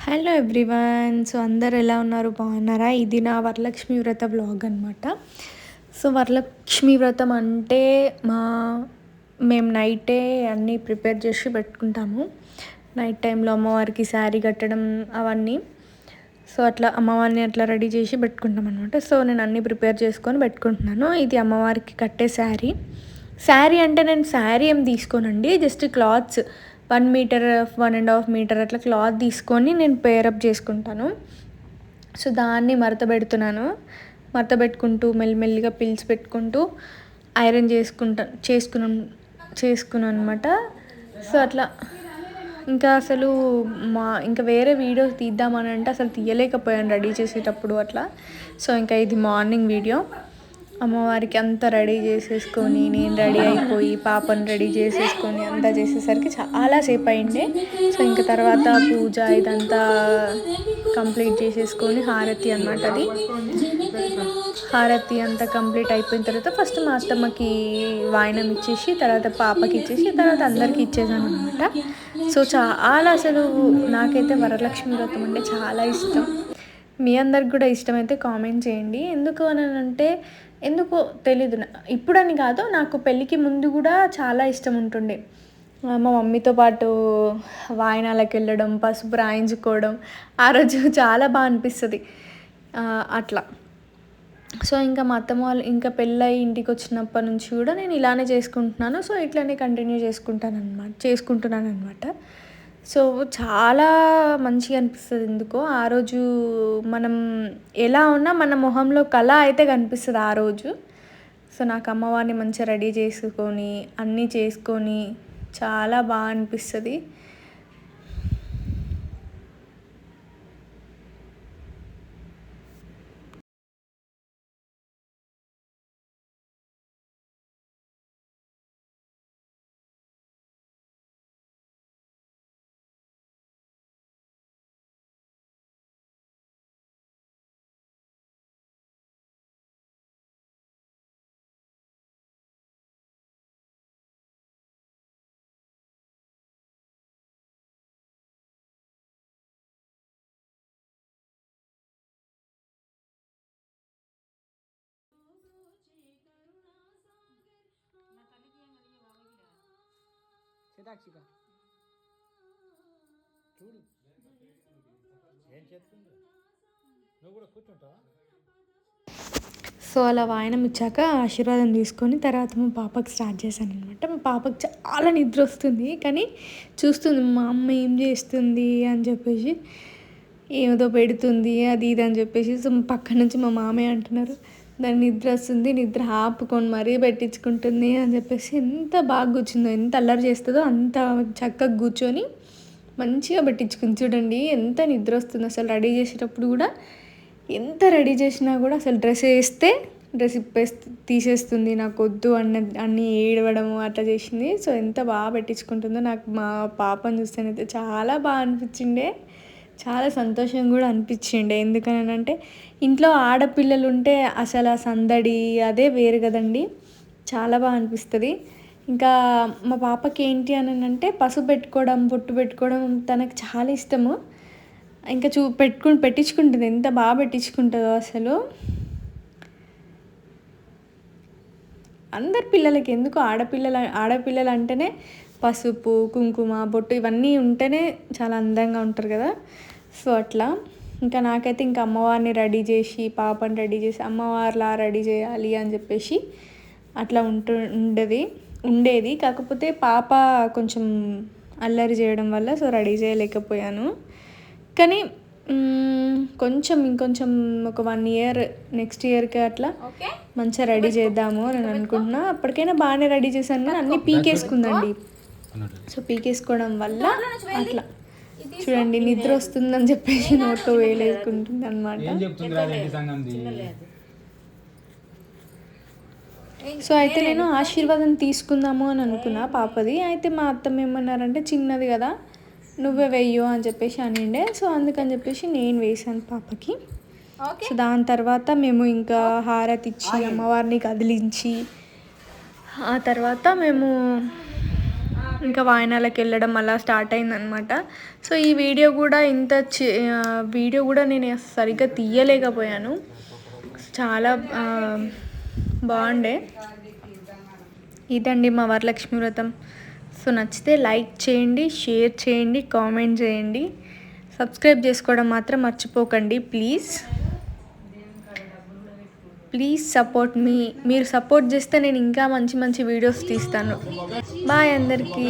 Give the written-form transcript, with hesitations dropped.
Hello everyone. So అందరు ఎలా ఉన్నారు, బాగున్నారా? ఇది నా వరలక్ష్మి వ్రత వ్లాగ్ అనమాట. సో వరలక్ష్మి వ్రతం అంటే మేము నైటే అన్నీ ప్రిపేర్ చేసి పెట్టుకుంటాము. నైట్ టైంలో అమ్మవారికి శారీ కట్టడం అవన్నీ. సో అట్లా అమ్మవారిని అట్లా రెడీ చేసి పెట్టుకుంటాం అనమాట. సో నేను అన్నీ ప్రిపేర్ చేసుకొని పెట్టుకుంటున్నాను. ఇది అమ్మవారికి కట్టే శారీ అంటే నేను శారీ ఏం తీసుకోనండి, జస్ట్ క్లాత్స్ 1 మీటర్ 1.5 మీటర్ అట్లా క్లాత్ తీసుకొని నేను పేరప్ చేసుకుంటాను. సో దాన్ని మడత పెట్టుకుంటూ మెల్లిమెల్లిగా పిల్స్ పెట్టుకుంటూ ఐరన్ చేసుకున్నాను అనమాట. సో అట్లా ఇంకా అసలు ఇంకా వేరే వీడియోస్ తీద్దామని అంటే అసలు తీయలేకపోయాను రెడీ చేసేటప్పుడు అట్లా. సో ఇంకా ఇది మార్నింగ్ వీడియో. అమ్మవారికి అంతా రెడీ చేసేసుకొని నేను రెడీ అయిపోయి పాపను రెడీ చేసేసుకొని అంతా చేసేసరికి చాలాసేపు అయింది. సో ఇంకా తర్వాత పూజ ఇదంతా కంప్లీట్ చేసేసుకొని హారతి అన్నమాట. అది హారతి అంతా కంప్లీట్ అయిపోయిన తర్వాత ఫస్ట్ మా అత్తమ్మకి వాయినం ఇచ్చేసి తర్వాత పాపకి ఇచ్చేసి తర్వాత అందరికి ఇచ్చేసాను అనమాట. సో చాలా అసలు నాకైతే వరలక్ష్మి వ్రతం అంటే చాలా ఇష్టం. మీ అందరికి కూడా ఇష్టమైతే కామెంట్ చేయండి. ఎందుకు అని అంటే ఎందుకో తెలీదు, ఇప్పుడని కాదు, నాకు పెళ్ళికి ముందు కూడా చాలా ఇష్టం ఉంటుండే. మా మమ్మీతో పాటు వాయనాలకు వెళ్ళడం, పసుపు రాయించుకోవడం ఆ రోజు చాలా బాగా అనిపిస్తుంది అట్లా. సో ఇంకా మా వాళ్ళు ఇంకా పెళ్ళై ఇంటికి వచ్చినప్పటి నుంచి కూడా నేను ఇలానే చేసుకుంటున్నాను. సో ఇట్లానే కంటిన్యూ చేసుకుంటున్నాను అనమాట. సో చాలా మంచిగా అనిపిస్తుంది. ఎందుకో ఆ రోజు మనం ఎలా ఉన్నా మన మొహంలో కళ అయితే కనిపిస్తుంది ఆ రోజు. సో నాకు అమ్మవారిని మంచిగా రెడీ చేసుకొని అన్నీ చేసుకొని చాలా బాగా అనిపిస్తుంది. సితాక్షిక చూడు ఏం చేస్తుంది, నువ్వు కూడా కూర్చుంటావా? సో అలా వాయనం ఇచ్చాక ఆశీర్వాదం తీసుకొని తర్వాత మా పాపకి స్టార్ట్ చేశాను అనమాట. మా పాపకి చాలా నిద్ర వస్తుంది, కానీ చూస్తుంది మా అమ్మ ఏం చేస్తుంది అని చెప్పేసి, ఏదో పెడుతుంది అది ఇది అని చెప్పేసి. సో పక్క నుంచి మా మామయ్య అంటున్నారు, దాన్ని నిద్ర వస్తుంది, నిద్ర ఆపుకొని మరీ పెట్టించుకుంటుంది అని చెప్పేసి. ఎంత బాగా కూర్చుందో, ఎంత అల్లరి చేస్తుందో అంత చక్కగా కూర్చొని మంచిగా పెట్టించుకుంది. చూడండి ఎంత నిద్ర వస్తుంది అసలు. రెడీ చేసేటప్పుడు కూడా ఎంత రెడీ చేసినా కూడా అసలు డ్రెస్ తీసేస్తుంది, నాకు వద్దు అన్నీ ఏడవడము అట్లా చేసింది. సో ఎంత బాగా పెట్టించుకుంటుందో నాకు మా పాపను చూస్తేనైతే చాలా బాగా అనిపించిండే, చాలా సంతోషం కూడా అనిపించిండే. ఎందుకనంటే ఇంట్లో ఆడపిల్లలు ఉంటే అసలు ఆ సందడి అదే వేరు కదండి, చాలా బాగా అనిపిస్తుంది. ఇంకా మా పాపకి ఏంటి అని అంటే పసుపు పెట్టుకోవడం, బొట్టు పెట్టుకోవడం తనకు చాలా ఇష్టము. ఇంకా పెట్టించుకుంటుంది, ఎంత బాగా పెట్టించుకుంటుందో అసలు. అందరి పిల్లలకి ఎందుకు ఆడపిల్లలు అంటేనే పసుపు కుంకుమ బొట్టు ఇవన్నీ ఉంటేనే చాలా అందంగా ఉంటారు కదా. సో అట్లా ఇంకా నాకైతే ఇంకా అమ్మవారిని రెడీ చేసి పాపని రెడీ చేసి అమ్మవారిలా రెడీ చేయాలి అని చెప్పేసి అట్లా ఉండేది. కాకపోతే పాప కొంచెం అల్లరి చేయడం వల్ల సో రెడీ చేయలేకపోయాను. కానీ ఇంకొంచెం ఒక 1 ఇయర్ నెక్స్ట్ ఇయర్కి అట్లా మంచిగా రెడీ చేద్దాము అని అనుకుంటున్నా. అప్పటికైనా బాగానే రెడీ చేశాను కానీ అన్నీ పీకేసుకుందండి. సో పీకేసుకోవడం వల్ల అట్లా చూడండి నిద్ర వస్తుందని చెప్పేసి నోట్లో వేలేసుకుంటుంది అనమాట. సో అయితే నేను ఆశీర్వాదం తీసుకుందాము అని అనుకున్నా పాపది. అయితే మా అత్తమ్మ ఏమన్నారంటే చిన్నది కదా నువ్వే వెయ్యు అని చెప్పేసి అనిండే. సో అందుకని చెప్పేసి నేను వేసాను పాపకి. సో దాని తర్వాత మేము ఇంకా హారతి ఇచ్చి అమ్మవారిని కదిలించి ఆ తర్వాత మేము ఇంకా వాయనాలకు వెళ్ళడం అలా స్టార్ట్ అయిందనమాట. సో ఈ వీడియో కూడా వీడియో కూడా నేను సరిగ్గా తీయలేకపోయాను. చాలా బాగుండే. ఇదండి మా వరలక్ష్మి వ్రతం. సో నచ్చితే లైక్ చేయండి, షేర్ చేయండి, కామెంట్ చేయండి, సబ్స్క్రైబ్ చేసుకోవడం మాత్రం మర్చిపోకండి ప్లీజ్. సపోర్ట్ మీ. మీరు సపోర్ట్ చేస్తే నేను ఇంకా మంచి మంచి వీడియోస్ తీస్తాను. బాయ్ అందరికీ.